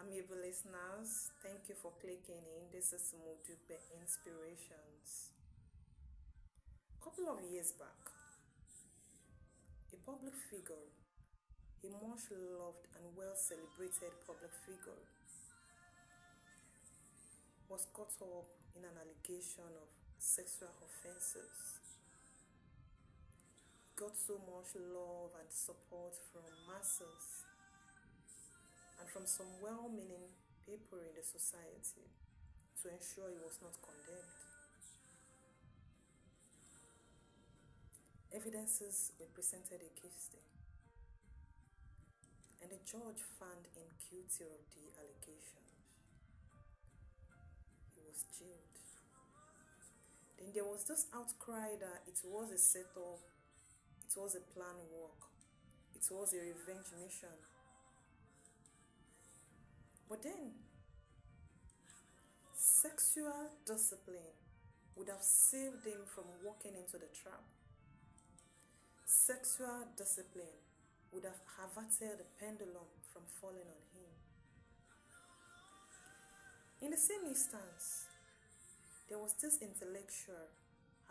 amiable listeners, thank you for clicking in. This is Mudupe Inspirations. A couple of years back, a public figure, a much loved and well celebrated public figure, was caught up in an allegation of sexual offenses. He got so much love and support from masses and from some well-meaning people in the society to ensure he was not condemned. Evidences were presented against him, and the judge found him guilty of the allegations. He was jailed. Then there was this outcry that it was a setup, it was a planned work, it was a revenge mission. But then, sexual discipline would have saved him from walking into the trap. Sexual discipline would have averted the pendulum from falling on him. In the same instance, there was this intellectual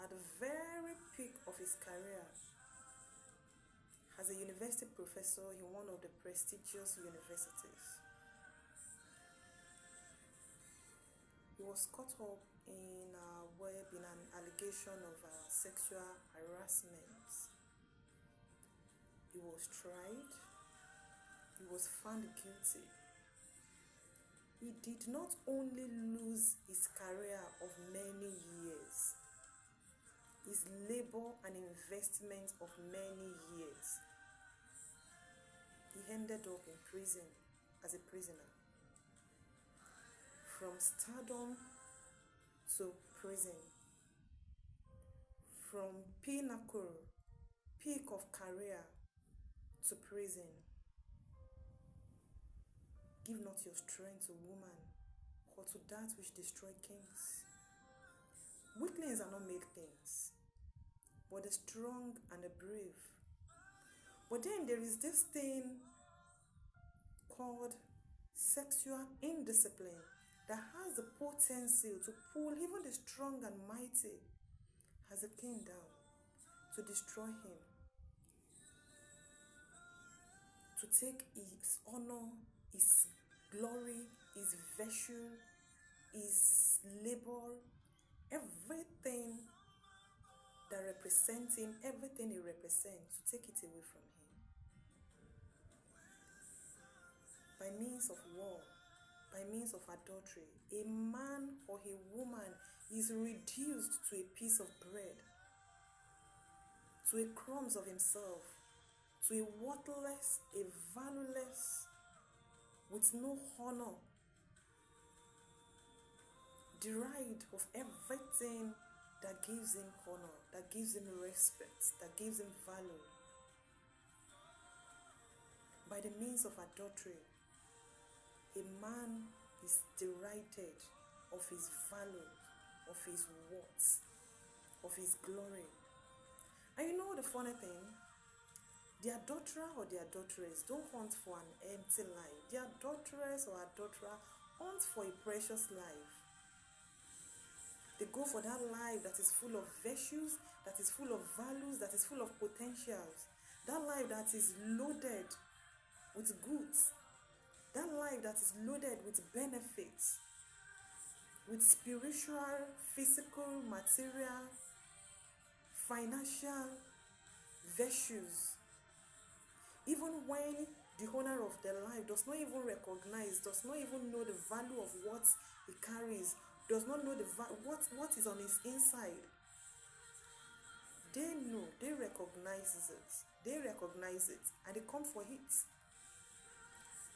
at the very peak of his career as a university professor in one of the prestigious universities. He was caught up in an allegation of sexual harassment. He was tried. He was found guilty. He did not only lose his career of many years, his labor and investment of many years. He ended up in prison as a prisoner. From stardom to prison, from pinnacle, peak of career to prison. Give not your strength to woman, or to that which destroy kings. Weaklings are not made things, but the strong and the brave. But then there is this thing called sexual indiscipline that has the potential to pull even the strong and mighty as a king down, to destroy him, to take his honor, his glory, his virtue, his labor, everything that represents him, everything he represents, to take it away from him. By means of war, by means of adultery, a man or a woman is reduced to a piece of bread, to a crumbs of himself, to a worthless, a valueless, with no honor, derived of everything that gives him honor, that gives him respect, that gives him value. By the means of adultery, a man is derided of his value, of his worth, of his glory. And you know the funny thing? The adulterer or the adulteress don't hunt for an empty life. The adulteress or adulterer hunt for a precious life. They go for that life that is full of virtues, that is full of values, that is full of potentials. That life that is loaded with goods. That life that is loaded with benefits, with spiritual, physical, material, financial virtues. Even when the owner of the life does not even recognize, does not even know the value of what he carries, does not know what is on his inside. They know, they recognize it, and they come for it.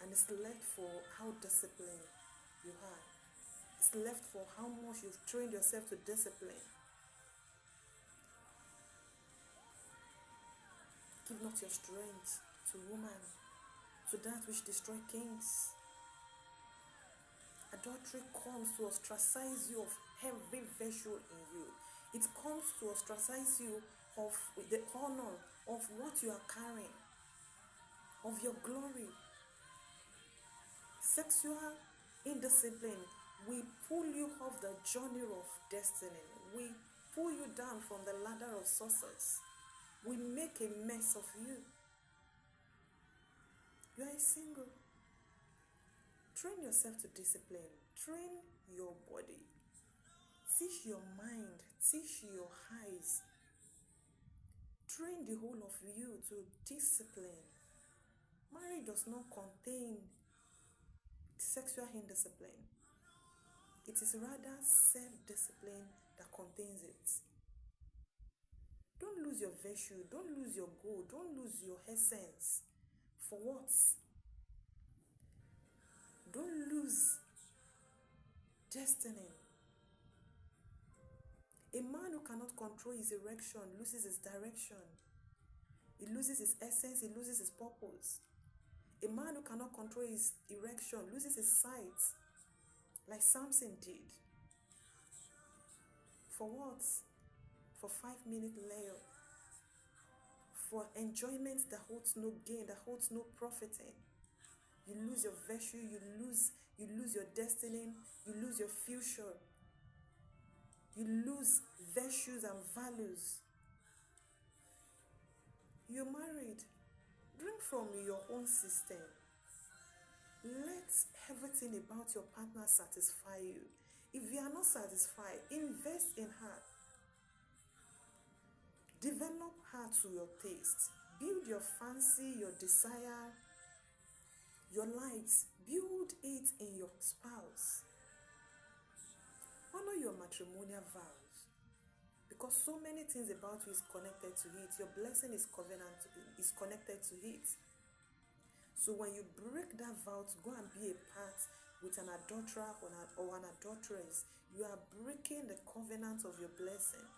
And it's left for how disciplined you are. It's left for how much you've trained yourself to discipline. Give not your strength to woman, to that which destroy kings. Adultery comes to ostracize you of every virtue in you. It comes to ostracize you of the honor of what you are carrying, of your glory. Sexual indiscipline will pull you off the journey of destiny. We pull you down from the ladder of success. We make a mess of you. You are single. Train yourself to discipline. Train your body. Teach your mind. Teach your eyes. Train the whole of you to discipline. Marriage does not contain sexual indiscipline. It is rather self-discipline that contains it. Don't lose your virtue. Don't lose your goal. Don't lose your essence. For what? Don't lose destiny. A man who cannot control his erection loses his direction. He loses his essence. He loses his purpose. A man who cannot control his erection loses his sight, like Samson did. For what? For 5-minute layup. For enjoyment that holds no gain, that holds no profiting. You lose your virtue, you lose your destiny, you lose your future. You lose virtues and values. You're married. Drink from your own system. Let everything about your partner satisfy you. If you are not satisfied, invest in her. Develop her to your taste. Build your fancy, your desire, your likes. Build it in your spouse. Honor your matrimonial vows, because so many things about you is connected to it. Your blessing is connected to it. So when you break that vow to go and be a part with an adulterer or an adulteress, you are breaking the covenant of your blessings.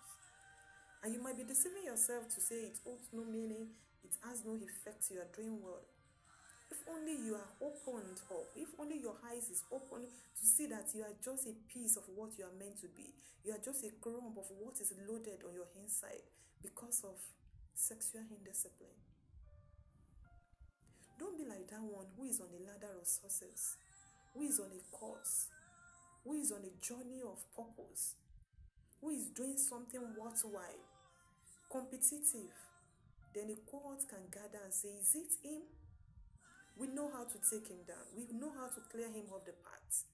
And you might be deceiving yourself to say it holds no meaning, it has no effect, you are doing well. If only you are opened up, if only your eyes is open to see that you are just a piece of what you are meant to be. You are just a crumb of what is loaded on your inside because of sexual indiscipline. Don't be like that one who is on a ladder of success, who is on a course, who is on a journey of purpose, who is doing something worthwhile, competitive. Then a cohort can gather and say, is it him? We know how to take him down. We know how to clear him off the path.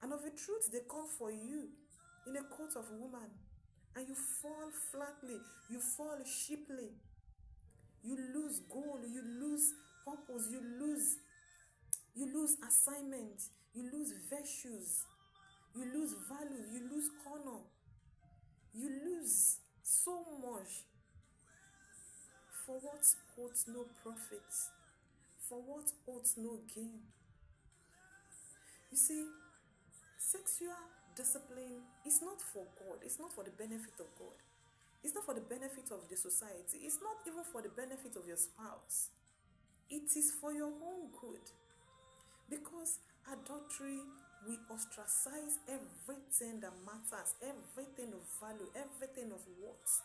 And of a truth, they come for you in a court of woman, and you fall flatly, you fall cheaply. You lose goal, you lose purpose, you lose assignment, you lose virtues, you lose value, you lose honor, you lose so much. For what holds no profit? For what holds no gain? You see, sexual discipline is not for God. It's not for the benefit of God. It's not for the benefit of the society. It's not even for the benefit of your spouse. It is for your own good. Because adultery will ostracize everything that matters, everything of value, everything of worth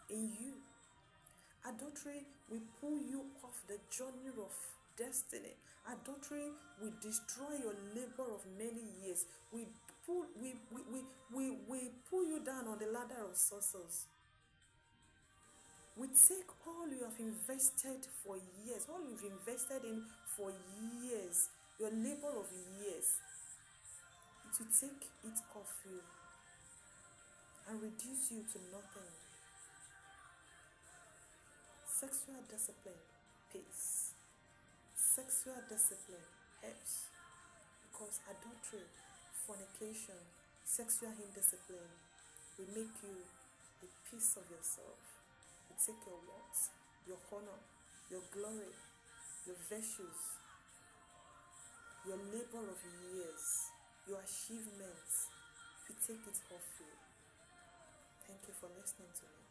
in you. Adultery will pull you off the journey of destiny. Adultery will destroy your labor of many years. We pull you down on the ladder of success. We take all you have invested for years, all you've invested in for years, your labor of years. It will take it off you and reduce you to nothing. Sexual discipline pays. Sexual discipline helps, because adultery, fornication, sexual indiscipline will make you a piece of yourself. You take your worth, your honor, your glory, your virtues, your labor of years, your achievements. You take it off you. Thank you for listening to me.